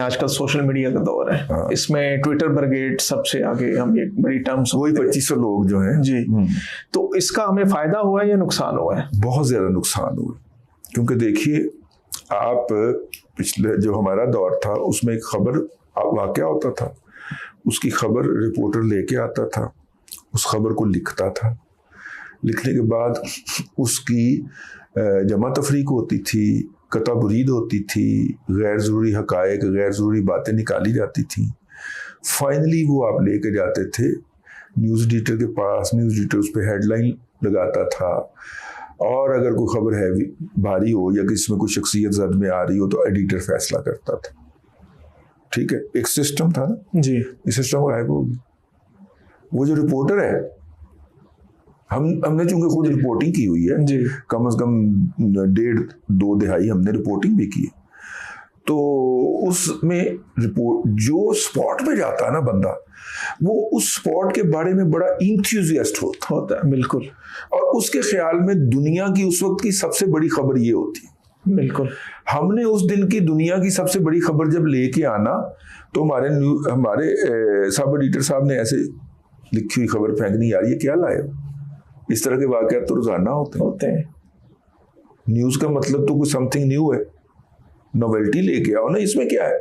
आजकल social media का दौर है। हाँ। इसमें ट्विटर ब्रिगेड सबसे आगे, हम एक बड़ी टर्म वही 2500 लोग जो हैं जी। तो इसका हमें फायदा हुआ है या नुकसान हुआ है? बहुत ज्यादा नुकसान हुआ, क्योंकि देखिए आप पिछले जो हमारा दौर था उसमें एक खबर वाकया होता था, उसकी खबर रिपोर्टर लेके आता था, उस खबर को लिखता था, लिखने के बाद उसकी जमा तफरीक होती थी, कता बुरीद होती थी, गैर ज़रूरी हकायक, गैर ज़रूरी बातें निकाली जाती थी। फाइनली वो आप लेके जाते थे न्यूज़ एडिटर के पास, न्यूज़ एडिटर उस पर हेडलाइन लगाता था, और अगर कोई खबर है भारी हो या किसी में कोई शख्सियत जद में आ रही हो तो एडिटर फैसला करता था। ठीक है, एक सिस्टम था ना जी। इस सिस्टम को गायब हो गया। वो जो रिपोर्टर है, हमने चूंकि खुद रिपोर्टिंग की हुई है, कम से कम 1.5-2 दहाई हमने रिपोर्टिंग भी की है, तो उसमें रिपोर्ट जो स्पॉट पे जाता है ना बंदा, वो उस स्पॉट के बारे में बड़ा इंथुजियास्ट होता है। बिल्कुल। और उसके ख्याल में दुनिया की उस वक्त की सबसे बड़ी खबर ये होती है। बिल्कुल। हमने उस दिन की दुनिया की सबसे बड़ी खबर जब लेके आना, तो हमारे सब एडिटर साहब ने ऐसे लिखी हुई खबर फेंकनी, यार ये क्या लाए। इस तरह के वाकयात तो रोजाना होते हैं। न्यूज का मतलब तो कुछ समथिंग न्यू है, नोवेल्टी लेके आओ ना, इसमें क्या है,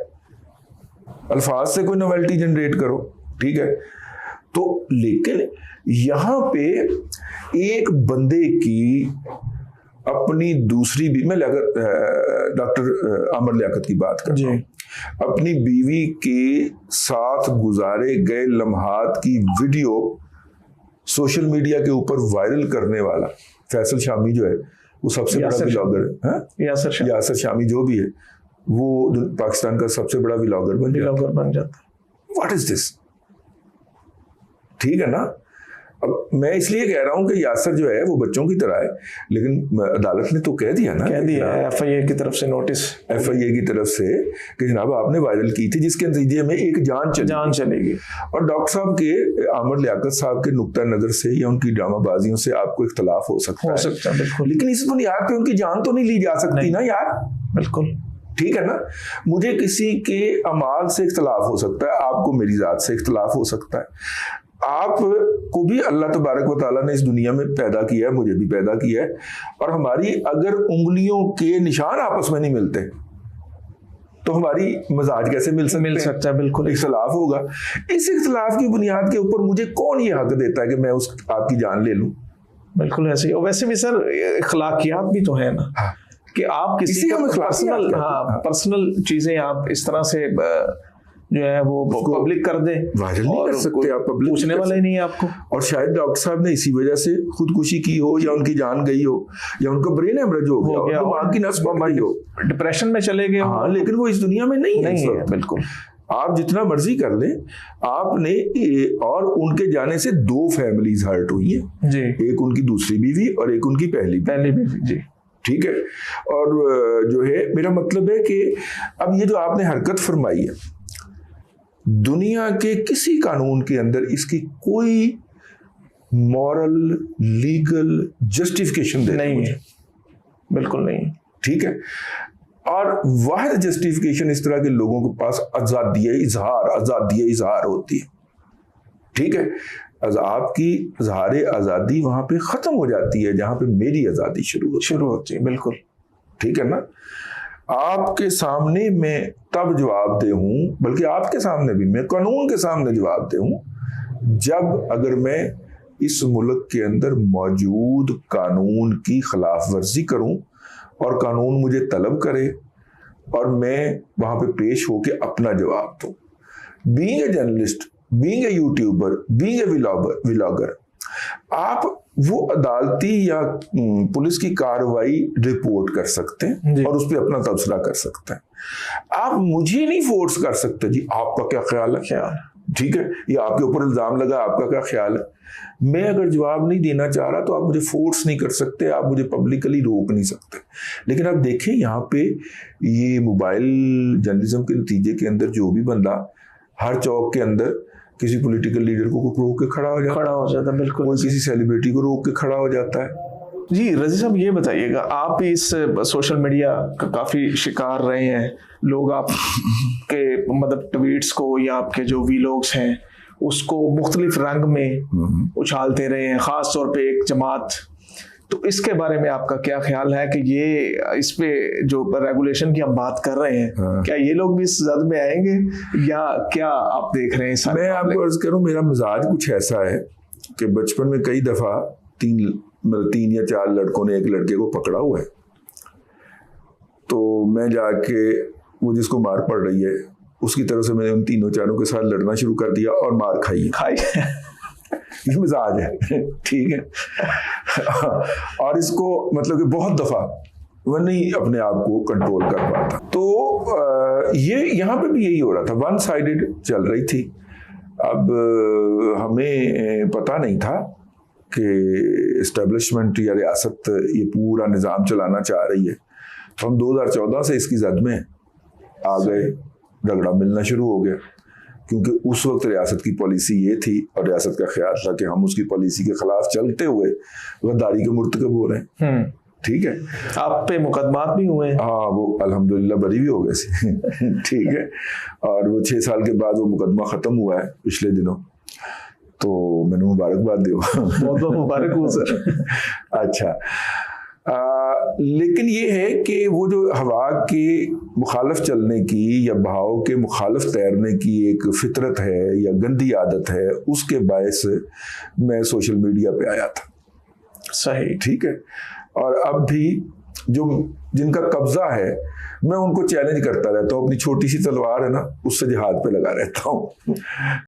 अल्फाज से कोई नोवेल्टी जनरेट करो, ठीक है। तो लेकिन यहां पे एक बंदे की अपनी दूसरी भी, मैं डॉक्टर आमर लियाकत की बात कर रहा हूं, अपनी बीवी के साथ गुजारे गए लम्हात की वीडियो सोशल मीडिया के ऊपर वायरल करने वाला फैसल शामी जो है, वो सबसे बड़ा व्लॉगर है। यासर शामी जो भी है, वो पाकिस्तान का सबसे बड़ा व्लॉगर बन जाता है। What is this? ठीक है ना। अब मैं इसलिए कह रहा हूं कि यासर जो है वो बच्चों की तरह है, लेकिन अदालत ने तो कह दिया एफआईए की तरफ से नोटिस, एफआईए की तरफ से कि जनाब आपने वायरल की थी, जिसके नतीजे में एक जान चलेगी। और डॉक्टर साहब के, आमर लियाकत साहब के नुक्ता नजर से या उनकी ड्रामाबाजियों से आपको इख्तलाफ हो सकता है, बिल्कुल, लेकिन इस बुनियाद पे उनकी जान तो नहीं ली जा सकती ना यार। बिल्कुल, ठीक है ना। मुझे किसी के अमाल से इख्तलाफ हो सकता है, आपको मेरी जात से इख्तलाफ हो सकता है, आपको भी अल्लाह तबारक व तआला ने इस दुनिया में पैदा किया है, मुझे भी पैदा किया है, और हमारी अगर उंगलियों के निशान आपस में नहीं मिलते तो हमारी मजाज कैसे मिल सकता है? बिल्कुल इख्तलाफ होगा। इस इख्तलाफ की बुनियाद के ऊपर मुझे कौन ये हक देता है कि मैं आपकी जान ले लूं? बिल्कुल ऐसे ही। और वैसे भी सर अखलाकियात भी तो है ना, कि आप किसी का पर्सनल चीजें आप इस तरह से जो है वो पब्लिक कर दे, वायरल नहीं कर सकते आप, पब्लिक पूछने वाला ही नहीं है आपको। और शायद डॉक्टर साहब ने इसी वजह से खुदकुशी की हो, या उनकी जान गई हो, या उनका ब्रेन हेमरेज हो गया, दिमाग की नस बन गई हो, डिप्रेशन में चले गए। हाँ, लेकिन वो इस दुनिया में नहीं है। बिल्कुल, आप जितना मर्जी कर लें, आपने और उनके जाने से 2 फैमिलीज हर्ट हुई हैं जी, एक उनकी दूसरी बीवी और एक उनकी पहली बीवी जी। ठीक है। और जो है मेरा मतलब है कि अब ये जो आपने हरकत फरमाई है, दुनिया के किसी कानून के अंदर इसकी कोई मॉरल, लीगल जस्टिफिकेशन नहीं है, बिल्कुल नहीं। ठीक है। और वाहिद जस्टिफिकेशन इस तरह के लोगों के पास आजादी इजहार होती है। ठीक है। आपकी इजहार आजादी वहां पे खत्म हो जाती है जहां पे मेरी आजादी शुरू होती है। बिल्कुल ठीक है ना। आपके सामने मैं तब जवाबदेह हूं, बल्कि आपके सामने भी मैं कानून के सामने जवाबदेह हूं, जब अगर मैं इस मुल्क के अंदर मौजूद कानून की खिलाफ वर्जी करूं और कानून मुझे तलब करे और मैं वहां पे पेश होके अपना जवाब दूं। Being a journalist, being a YouTuber, being a vlogger, आप वो अदालती या पुलिस की कार्रवाई रिपोर्ट कर सकते हैं और उस पर अपना तबसरा कर सकते हैं। आप मुझे नहीं फोर्स कर सकते जी आपका क्या ख्याल है, ठीक है, या आपके ऊपर इल्जाम लगा आपका क्या ख्याल है। मैं अगर जवाब नहीं देना चाह रहा तो आप मुझे फोर्स नहीं कर सकते, आप मुझे पब्लिकली रोक नहीं सकते। लेकिन आप देखें यहाँ पे ये मोबाइल जर्नलिज्म के नतीजे के अंदर जो भी बंदा हर चौक के अंदर किसी पॉलिटिकल लीडर को रोक के खड़ा हो जाता है, बिल्कुल, कोई किसी सेलिब्रिटी को रोक के खड़ा हो जाता है, जी रजी साहब ये बताइएगा, आप इस सोशल मीडिया का काफ़ी शिकार रहे हैं, लोग आपके मतलब ट्वीट्स को या आपके जो वीलॉग्स हैं उसको मुख्तलिफ रंग में उछालते रहे हैं, ख़ास तौर पे एक जमात, तो इसके बारे में आपका क्या ख्याल है कि ये इस पे जो रेगुलेशन की हम बात कर रहे हैं, क्या ये लोग भी इस जद में आएंगे या क्या आप देख रहे हैं? मैं आपको अर्ज करूं, मेरा मिजाज कुछ ऐसा है कि बचपन में कई दफ़ा तीन या चार लड़कों ने एक लड़के को पकड़ा हुआ है, तो मैं जाके वो जिसको मार पड़ रही है उसकी तरफ से मैंने उन तीनों चारों के साथ लड़ना शुरू कर दिया और मार खाई ये मिजाज है, ठीक है। और इसको मतलब कि बहुत दफा मैं नहीं अपने आप को कंट्रोल कर पाता, तो ये यहाँ पे भी यही हो रहा था, वन साइडेड चल रही थी। अब हमें पता नहीं था कि इस्टेब्लिशमेंट या रियासत ये पूरा निज़ाम चलाना चाह रही है, तो हम 2014 से इसकी जद में आ गए, झगड़ा मिलना शुरू हो गया, क्योंकि उस वक्त रियासत की पॉलिसी ये थी और रियासत का ख्याल था कि हम उसकी पॉलिसी के खिलाफ चलते हुए गद्दारी के मुर्तकब हो रहे हैं। ठीक है, आप पे मुकदमात भी हुए? हाँ, वो अल्हम्दुलिल्लाह बरी भी हो गए ठीक है, और वो 6 साल के बाद वो मुकदमा ख़त्म हुआ है पिछले दिनों, तो मैंने मुबारकबाद दी। बहुत बहुत मुबारक हो सर। अच्छा, लेकिन ये है कि वो जो हवा के मुखालफ चलने की या बहाव के मुखालफ तैरने की एक फितरत है या गंदी आदत है, उसके बायस मैं सोशल मीडिया पे आया था। सही, ठीक है, और अब भी जो जिनका कब्जा है मैं उनको चैलेंज करता रहता हूँ, अपनी छोटी सी तलवार है ना उससे जिहाद पे लगा रहता हूँ